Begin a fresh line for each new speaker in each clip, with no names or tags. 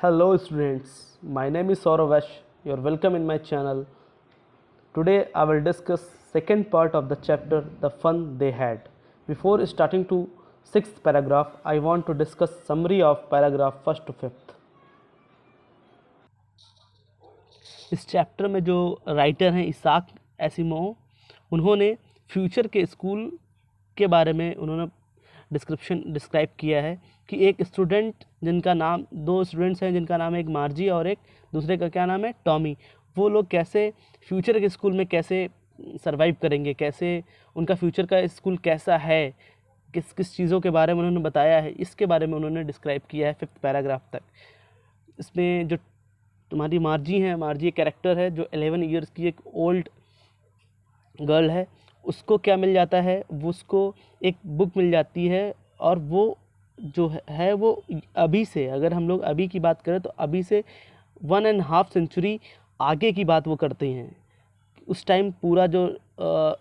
Hello students, my name is Sauravash. You are welcome in my channel. Today I will discuss second part of the chapter The Fun They Had. Before starting to sixth paragraph, I want to discuss summary of paragraph first to fifth. इस chapter में जो writer हैं Isaac Asimov, उन्होंने future के school के बारे में उन्होंने डिस्क्राइब किया है कि एक स्टूडेंट जिनका नाम, दो स्टूडेंट्स हैं जिनका नाम है एक मार्जी और एक दूसरे का क्या नाम है टॉमी, वो लोग कैसे फ्यूचर के स्कूल में कैसे सरवाइव करेंगे, कैसे उनका फ्यूचर का स्कूल कैसा है, किस किस चीज़ों के बारे में उन्होंने बताया है, इसके बारे में उन्होंने डिस्क्राइब किया है फिफ्थ पैराग्राफ तक। इसमें जो तुम्हारी मार्जी है, मार्जी एक कैरेक्टर है जो 11 ईयर्स की एक ओल्ड गर्ल है, उसको क्या मिल जाता है, वो उसको एक बुक मिल जाती है और वो जो है वो अभी से, अगर हम लोग अभी की बात करें तो अभी से 1.5 सेंचुरी आगे की बात वो करते हैं। उस टाइम पूरा जो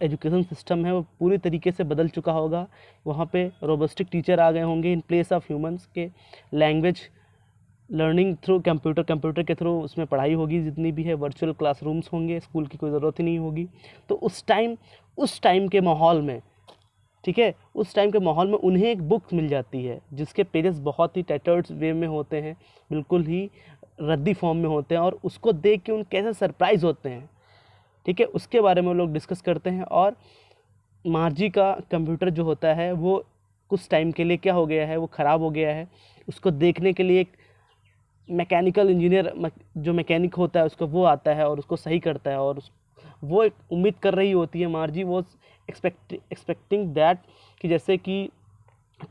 एजुकेशन सिस्टम है वो पूरी तरीके से बदल चुका होगा। वहाँ पे रोबोटिक टीचर आ गए होंगे इन प्लेस ऑफ ह्यूमंस के, लैंग्वेज लर्निंग थ्रू कंप्यूटर के थ्रू उसमें पढ़ाई होगी, जितनी भी है वर्चुअल क्लासरूम्स होंगे, स्कूल की कोई ज़रूरत ही नहीं होगी। तो उस टाइम के माहौल में, ठीक है, उस टाइम के माहौल में उन्हें एक बुक मिल जाती है जिसके पेजेस बहुत ही टैटर्ड वे में होते हैं, बिल्कुल ही रद्दी फॉर्म में होते हैं, और उसको देख के उन कैसे सरप्राइज़ होते हैं, ठीक है, उसके बारे में लोग डिस्कस करते हैं। और मार्जी का कंप्यूटर जो होता है वो कुछ टाइम के लिए क्या हो गया है, वो ख़राब हो गया है। उसको देखने के लिए एक मैकेनिकल इंजीनियर, जो मैकेनिक होता है उसको, वो आता है और उसको सही करता है, और वो एक उम्मीद कर रही होती है, मार्जी वो एक्सपेक्टिंग दैट कि जैसे कि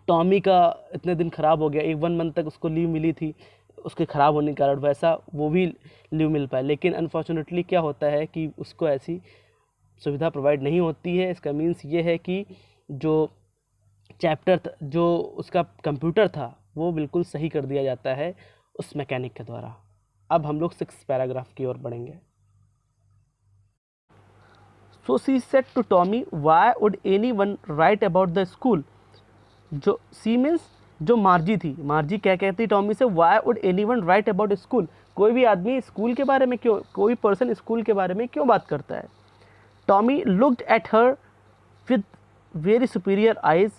टॉमी का इतने दिन ख़राब हो गया, 1 मंथ तक उसको लीव मिली थी उसके ख़राब होने के कारण, वैसा वो भी लीव मिल पाए। लेकिन अनफॉर्चुनेटली क्या होता है कि उसको ऐसी सुविधा प्रोवाइड नहीं होती है। इसका मीन्स ये है कि जो जो उसका कंप्यूटर था वो बिल्कुल सही कर दिया जाता है उस मैकेनिक के द्वारा। अब हम लोग 6th पैराग्राफ की ओर बढ़ेंगे। So she said to Tommy, why would anyone write about the school. जो सी मीन्स जो मार्जी थी, मार्जी क्या कहती टॉमी से, why would anyone write about school, कोई भी आदमी स्कूल के बारे में क्यों, कोई पर्सन स्कूल के बारे में क्यों बात करता है। Tommy looked at her with very superior eyes,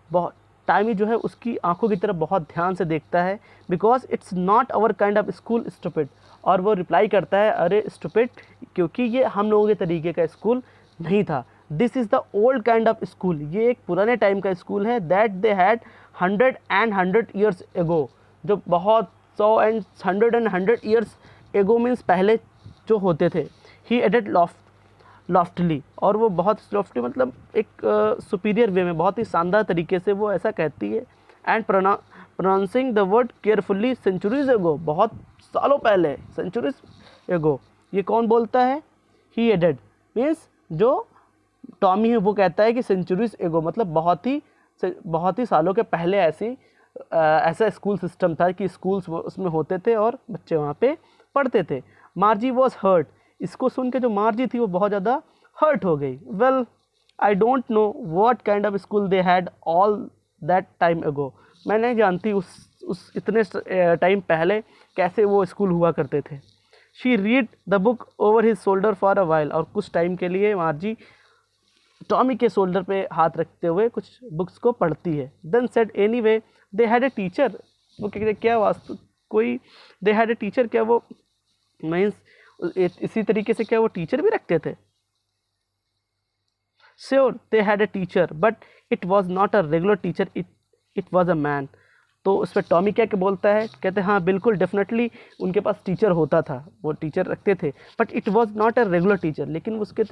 बहुत टाइमी जो है उसकी आंखों की तरफ बहुत ध्यान से देखता है। Because it's not our kind of school stupid, और वो रिप्लाई करता है, अरे स्टूपिड, क्योंकि ये हम लोगों के तरीके का स्कूल नहीं था। This is the old kind of school, ये एक पुराने टाइम का स्कूल है। That they had 100 years ago, जो बहुत 100 ईयर्स एगो मीन्स पहले जो होते थे। ही एडेड लॉफ्टली, और वो बहुत लॉफ्टली मतलब एक सुपीरियर वे में, बहुत ही शानदार तरीके से वो ऐसा कहती है। And pronouncing the word carefully, centuries ago, बहुत सालों पहले, सेंचुरीज एगो, ये कौन बोलता है, ही एडेड मीन्स जो टॉमी है वो कहता है कि सेंचुरीज एगो मतलब बहुत ही सालों के पहले ऐसा स्कूल सिस्टम था कि स्कूल्स उसमें होते थे और बच्चे वहाँ पे पढ़ते थे। मार्जी वॉज हर्ट, इसको सुन के जो मार्जी थी वो बहुत ज़्यादा हर्ट हो गई। Well I don't know what kind of school they had all that time ago, मैं नहीं जानती उस इतने टाइम पहले कैसे वो स्कूल हुआ करते थे। She read the book over his shoulder for a while, और कुछ टाइम के लिए मार्जी टॉमी के शोल्डर पे हाथ रखते हुए कुछ बुक्स को पढ़ती है। Then said, anyway they had a teacher, वो क्या वास्तु कोई दे हैड ए टीचर, क्या वो मीन्स इसी तरीके से क्या वो टीचर भी रखते थे। Sure they had a teacher but it was not a regular teacher, it was a man. तो उस पर टॉमी क्या बोलता है, कहते हैं हाँ बिल्कुल डेफिनेटली उनके पास टीचर होता था, वो टीचर रखते थे, but it was not a regular teacher, लेकिन उसके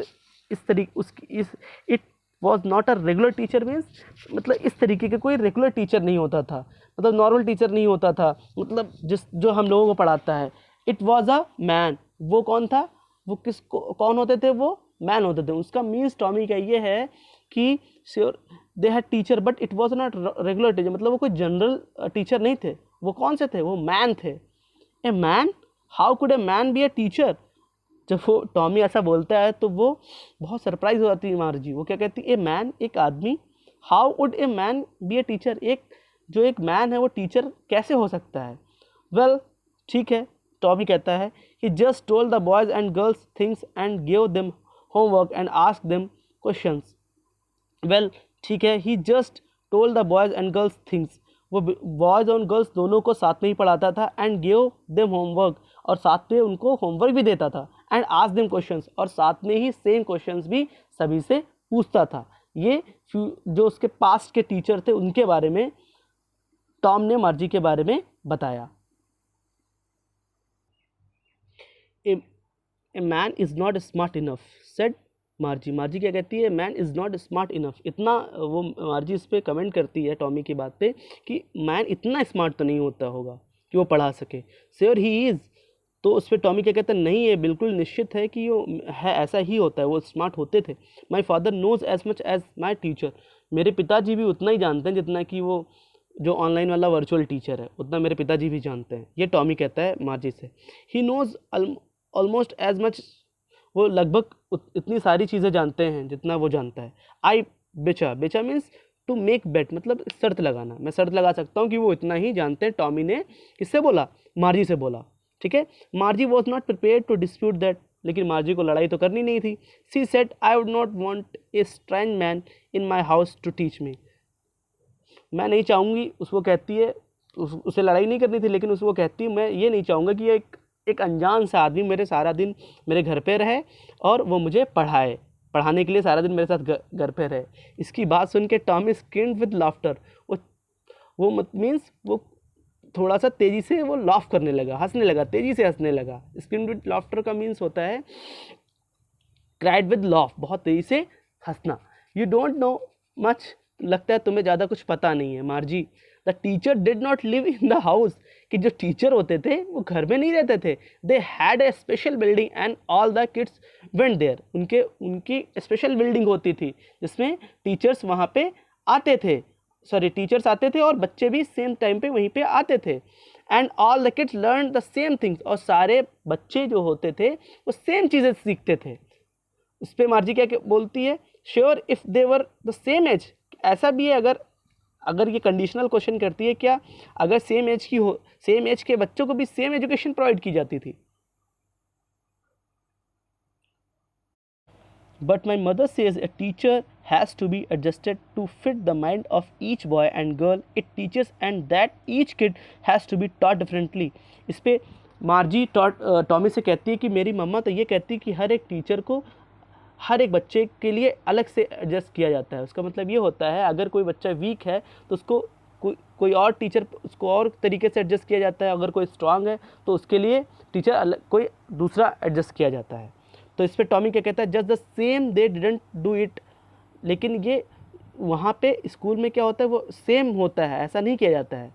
it was not a regular teacher means मतलब इस तरीके के कोई रेगुलर टीचर नहीं होता था, मतलब नॉर्मल टीचर नहीं होता था, मतलब जो हम लोगों को पढ़ाता है। इट वॉज अ मैन, वो कौन था, वो कौन होते थे, वो मैन होते थे। उसका मीन्स टॉमी का ये है कि sure they had teacher but it was not regular teacher, मतलब वो कोई जनरल टीचर नहीं थे। वो कौन से थे, वो मैन थे। A man, how could a man B a teacher. जब वो टॉमी ऐसा बोलता है तो वो बहुत सरप्राइज हो जाती है मार्जी। वो क्या कहती है, ए मैन, एक आदमी, how would a man B a teacher, एक मैन है वो टीचर कैसे हो सकता है। वेल ठीक है, टॉमी कहता है he just told the boys and girls things and gave them homework and asked them questions. well, ठीक है, he just told the boys and girls things, वो बॉयज़ और गर्ल्स दोनों को साथ में ही पढ़ाता था, एंड गिव देम होमवर्क, और साथ में उनको होमवर्क भी देता था, एंड आस्क देम क्वेश्चंस, और साथ में ही सेम क्वेश्चंस भी सभी से पूछता था। ये जो उसके पास्ट के टीचर थे उनके बारे में टॉम ने मार्जी के बारे में बताया। A man is not smart enough said मार्जी। मार्जी क्या कहती है? Man is not smart enough. इतना वो मार्जी इस पर कमेंट करती है टॉमी की बात पे कि मैन इतना स्मार्ट तो नहीं होता होगा कि वो पढ़ा सके। Sure he is. तो उस पर टॉमी क्या कहता है? नहीं है, बिल्कुल निश्चित है कि वो है, ऐसा ही होता है, वो स्मार्ट होते थे। My father knows as much as my teacher. मेरे पिताजी भी उतना ही जानते हैं जितना कि वो जो ऑनलाइन वाला वर्चुअल टीचर है, उतना मेरे पिताजी भी जानते हैं। ये टॉमी कहता है मार्जी से। He knows almost as much, वो लगभग इतनी सारी चीज़ें जानते हैं जितना वो जानता है। आई बेचा, बेचा मीन्स टू मेक बेट, मतलब शर्त लगाना। मैं शर्त लगा सकता हूँ कि वो इतना ही जानते हैं। टॉमी ने किससे बोला? मार्जी से बोला। ठीक है। Margie was not prepare to dispute that, लेकिन मार्जी को लड़ाई तो करनी नहीं थी। She said I would not want a strange man in my house to teach me. मैं नहीं चाहूँगी, उसको कहती है, उसे लड़ाई नहीं करनी थी, लेकिन उसको कहती है मैं ये नहीं चाहूँगा कि एक अनजान सा आदमी मेरे सारा दिन मेरे घर पे रहे और वो मुझे पढ़ाने के लिए सारा दिन मेरे साथ घर पे रहे। इसकी बात सुन के टॉमी स्क्रीम्ड विद लाफ्टर। वो मीन्स वो थोड़ा सा तेज़ी से वो लाफ करने लगा, हंसने लगा, तेज़ी से हंसने लगा। स्क्रीम्ड विद लाफ्टर का मीन्स होता है क्राइड विद लाफ, बहुत तेज़ी से हंसना। यू डोंट नो मच, लगता है तुम्हें ज़्यादा कुछ पता नहीं है मार्जी। The teacher did not live in the house, कि जो टीचर होते थे वो घर में नहीं रहते थे। They had a special building and all the kids went there. उनकी स्पेशल बिल्डिंग होती थी जिसमें टीचर्स वहाँ पे आते थे, टीचर्स आते थे और बच्चे भी सेम टाइम पे वहीं पे आते थे। And all the kids learn the same things, और सारे बच्चे जो होते थे वो सेम चीज़ें सीखते थे। उस पर मार्जी क्या बोलती है? Sure if they were the same age. ऐसा भी है, अगर ये कंडीशनल क्वेश्चन करती है, क्या अगर सेम एज के बच्चों को भी सेम एजुकेशन प्रोवाइड की जाती थी? But my mother says a teacher has to be adjusted to fit the mind of each boy and girl it teachers and that each kid has to be taught differently. इस पर मार्जी Tommy से कहती है कि मेरी मम्मा तो ये कहती है कि हर एक टीचर को हर एक बच्चे के लिए अलग से एडजस्ट किया जाता है। उसका मतलब ये होता है अगर कोई बच्चा वीक है तो उसको कोई और टीचर उसको और तरीके से एडजस्ट किया जाता है। अगर कोई स्ट्रांग है तो उसके लिए टीचर अलग कोई दूसरा एडजस्ट किया जाता है। तो इस पर टॉमी क्या कहता है? Just the same they didn't do it. लेकिन ये वहाँ पे स्कूल में क्या होता है, वो सेम होता है, ऐसा नहीं किया जाता है।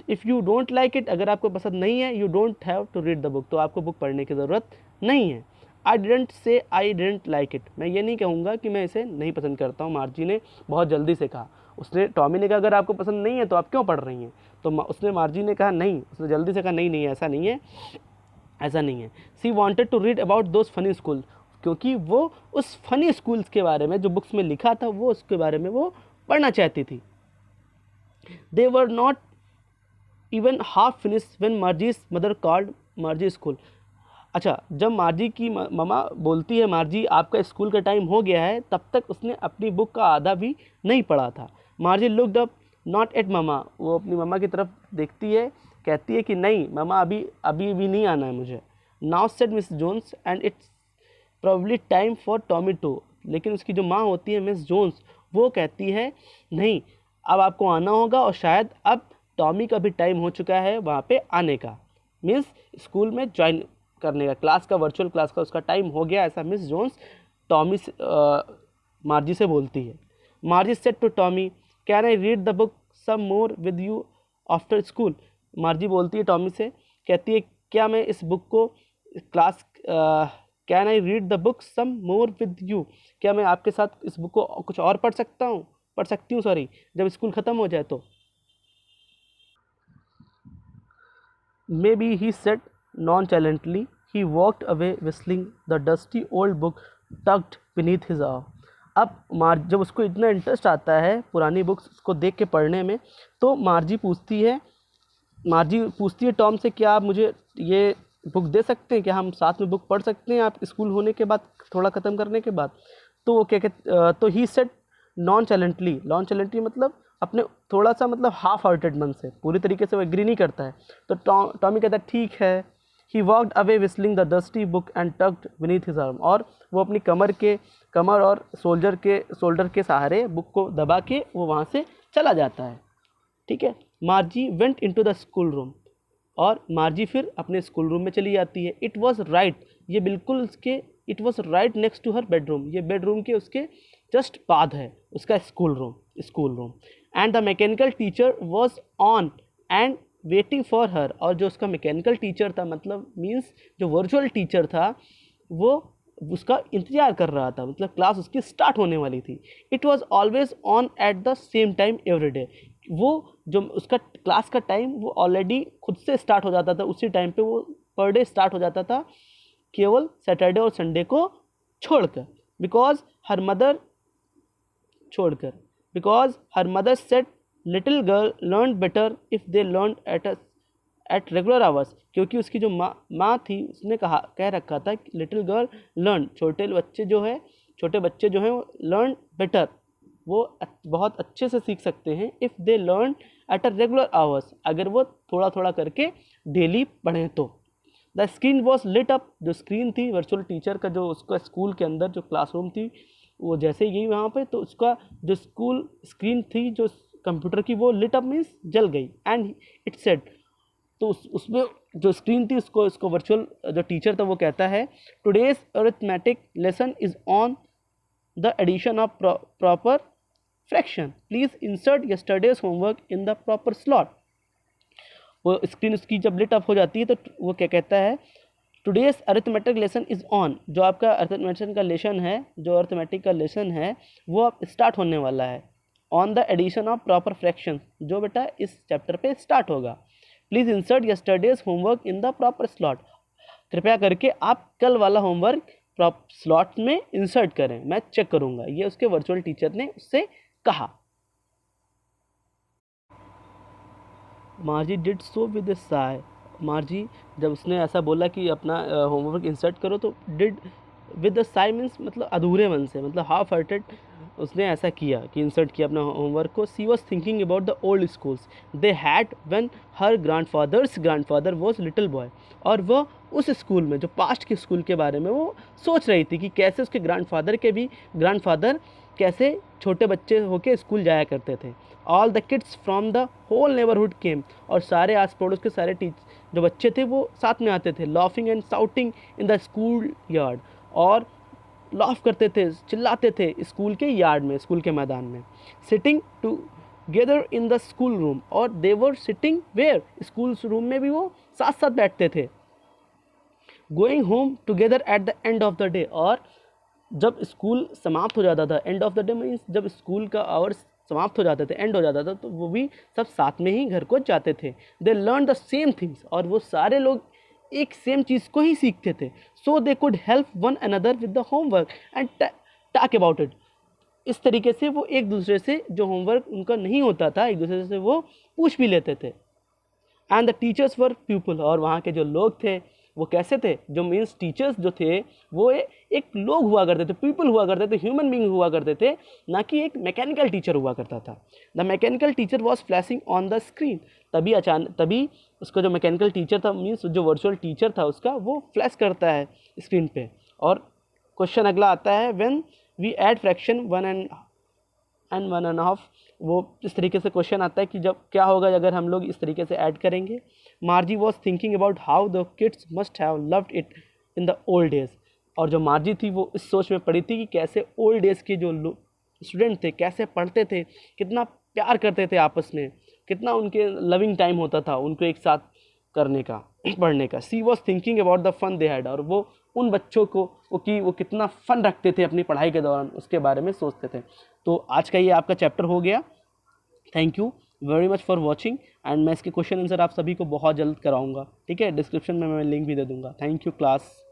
If you don't like it, अगर आपको पसंद नहीं है, you don't have to read the book, तो आपको बुक पढ़ने की ज़रूरत नहीं है। I didn't say I didn't like it, मैं ये नहीं कहूँगा कि मैं इसे नहीं पसंद करता हूँ। मार्जी ने बहुत जल्दी से कहा। टॉमी ने कहा अगर आपको पसंद नहीं है तो आप क्यों पढ़ रही हैं? तो मार्जी ने कहा नहीं, उसने जल्दी से कहा नहीं ऐसा नहीं है। She wanted to read about those funny school, क्योंकि वो उस फनी स्कूल्स के बारे में जो बुक्स में लिखा था वो उसके बारे में वो पढ़ना चाहती थी। They were not even half finish when Margie's mother called Margie school. अच्छा, जब मार्जी की मम्मा बोलती है मार्जी आपका स्कूल का टाइम हो गया है, तब तक उसने अपनी बुक का आधा भी नहीं पढ़ा था। Margie looked up not at mamma, वो अपनी मम्मा की तरफ देखती है, कहती है कि नहीं मम्मा अभी भी नहीं आना है मुझे। Now said Miss Jones and it's probably time for Tommy to. लेकिन उसकी जो माँ होती है मिस जोन्स, वो कहती है नहीं अब आपको आना होगा, और शायद अब टॉमी का भी टाइम हो चुका है वहाँ पे आने का, मीन्स स्कूल में ज्वाइन करने का, क्लास का, वर्चुअल क्लास का उसका टाइम हो गया, ऐसा मिस जोन्स मार्जी से बोलती है। Margie said to Tommy can I read the book some more with you after school. Margie बोलती है टॉमी से, कहती है क्या मैं इस बुक को can I read the book some more with you, क्या मैं आपके साथ इस बुक को कुछ और पढ़ सकती हूँ जब स्कूल ख़त्म हो जाए तो। May be he said nonchalantly. He walked away whistling, the dusty old book tucked beneath his arm. अब जब उसको इतना इंटरेस्ट आता है पुरानी बुक्स को देख के पढ़ने में, तो मार्जी पूछती है मार्जी पूछती है टॉम से, क्या आप मुझे ये बुक दे सकते हैं, क्या हम साथ में बुक पढ़ सकते हैं आप स्कूल होने के बाद, थोड़ा ख़त्म करने के बाद। तो वो क्या कहते, तो ही सेड नॉन चैलेंटली मतलब अपने थोड़ा सा मतलब हाफ हार्टेड मन से, पूरी तरीके से वो एग्री नहीं करता है। तो टॉमी कहता है ठीक है। He walked away whistling the dusty book and tucked beneath his arm, और वो अपनी कमर और शोल्डर के सहारे बुक को दबा के वो वहाँ से चला जाता है। ठीक है। मार्जी went into the school room, और मार्जी फिर अपने स्कूल रूम में चली जाती है। इट वॉज राइट, ये बिल्कुल उसके, it was right next to her bedroom, ये बेडरूम के उसके जस्ट बाद है उसका school room. And the mechanical teacher was on and waiting for her, और जो उसका मैकेनिकल टीचर था, मतलब मीन्स जो वर्चुअल टीचर था, वो उसका इंतजार कर रहा था, मतलब क्लास उसकी स्टार्ट होने वाली थी। It was always on at the same time every day, वो जो उसका क्लास का टाइम वो ऑलरेडी खुद से स्टार्ट हो जाता था, उसी टाइम पे वो पर डे स्टार्ट हो जाता था, केवल सैटरडे और संडे को छोड़कर। Because her mother said little girl learn better if they learn at regular hours, क्योंकि उसकी जो माँ थी उसने कह रखा था कि लिटिल गर्ल लर्न, छोटे बच्चे जो हैं वो लर्न बेटर, वो बहुत अच्छे से सीख सकते हैं, if they learn at a regular hours, अगर वो थोड़ा थोड़ा करके डेली पढ़ें तो। The screen was lit up, जो स्क्रीन थी वर्चुअल टीचर का, जो उसका स्कूल के अंदर जो क्लासरूम थी, वो जैसे ही गई वहाँ पे तो उसका जो स्कूल स्क्रीन थी जो कंप्यूटर की, वो लिट अप मीन्स जल गई। एंड इट सेड, तो उसमें जो स्क्रीन थी उसको वर्चुअल जो टीचर था वो कहता है, today's arithmetic lesson is on the addition of proper fraction, please insert yesterday's homework in the proper slot. वो स्क्रीन उसकी जब लिट अप हो जाती है तो वो क्या कहता है, today's arithmetic lesson is on, जो आपका अरिथमेटिक का लेसन है वो अब स्टार्ट होने वाला है, on the addition of proper fraction, जो बेटा इस चैप्टर पे स्टार्ट होगा। Please insert yesterday's homework in the proper slot, कृपया करके आप कल वाला होमवर्क स्लॉट में इंसर्ट करें, मैं चेक करूँगा, ये उसके वर्चुअल टीचर ने उससे कहा। मार्जी डिड सो विद ए साय, मार्जी जब उसने ऐसा बोला कि अपना होमवर्क इंसर्ट करो, तो did with the Sai means मतलब अधूरे मन से, मतलब हाफ हार्टेड उसने ऐसा किया कि इंसर्ट किया अपना होमवर्क को। She was thinking about the old schools they had when her grandfather was little boy, और वह उस स्कूल में जो पास्ट के स्कूल के बारे में वो सोच रही थी कि कैसे उसके ग्रैंडफादर कैसे छोटे बच्चे होके स्कूल जाया करते थे। All the kids from the whole neighbourhood came, और सारे आस पड़ोस के सारे जो बच्चे थे वो साथ में आते थे। Laughing and shouting in the school yard, और लाफ करते थे, चिल्लाते थे स्कूल के यार्ड में, स्कूल के मैदान में। Sitting together in the school room, और they were sitting where, school room में भी वो साथ साथ बैठते थे। Going home together at the end of the day, और जब स्कूल समाप्त हो जाता था, end of the day means जब स्कूल का आवर्स समाप्त हो जाते थे, एंड हो जाता था, तो वो भी सब साथ में ही घर को जाते थे। They learn the same things, और वो सारे लोग एक सेम चीज़ को ही सीखते थे। So they could help one another with the homework and talk about it, इस तरीके से वो एक दूसरे से जो होमवर्क उनका नहीं होता था, एक दूसरे से वो पूछ भी लेते थे। And the teachers were people, और वहाँ के जो लोग थे वो कैसे थे, जो मीन्स टीचर्स जो थे वो एक लोग हुआ करते थे, पीपल हुआ करते थे, ह्यूमन बीइंग हुआ करते थे, ना कि एक मैकेनिकल टीचर हुआ करता था। The mechanical teacher was flashing on the screen, तभी उसका जो मैकेनिकल टीचर था मीन्स जो वर्चुअल टीचर था उसका, वो फ्लैश करता है स्क्रीन पे। और क्वेश्चन अगला आता है, व्हेन वी ऐड फ्रैक्शन 1.5, वो इस तरीके से क्वेश्चन आता है कि जब क्या होगा अगर हम लोग इस तरीके से ऐड करेंगे। मार्जी was thinking about how the kids must have loved it in the old days, और जो मार्जी थी वो इस सोच में पड़ी थी कि कैसे ओल्ड डेज के जो स्टूडेंट थे कैसे पढ़ते थे, कितना प्यार करते थे आपस में, कितना उनके लविंग टाइम होता था उनको एक साथ करने का, पढ़ने का। She was thinking about the fun they had, और वो उन बच्चों को वो कितना फ़न रखते थे अपनी पढ़ाई के दौरान, उसके बारे में सोचते थे। तो आज का ये आपका चैप्टर हो गया। Thank you very much for watching, and मैं इसके क्वेश्चन आंसर आप सभी को बहुत जल्द कराऊंगा, ठीक है। डिस्क्रिप्शन में मैं लिंक भी दे दूंगा। Thank you class.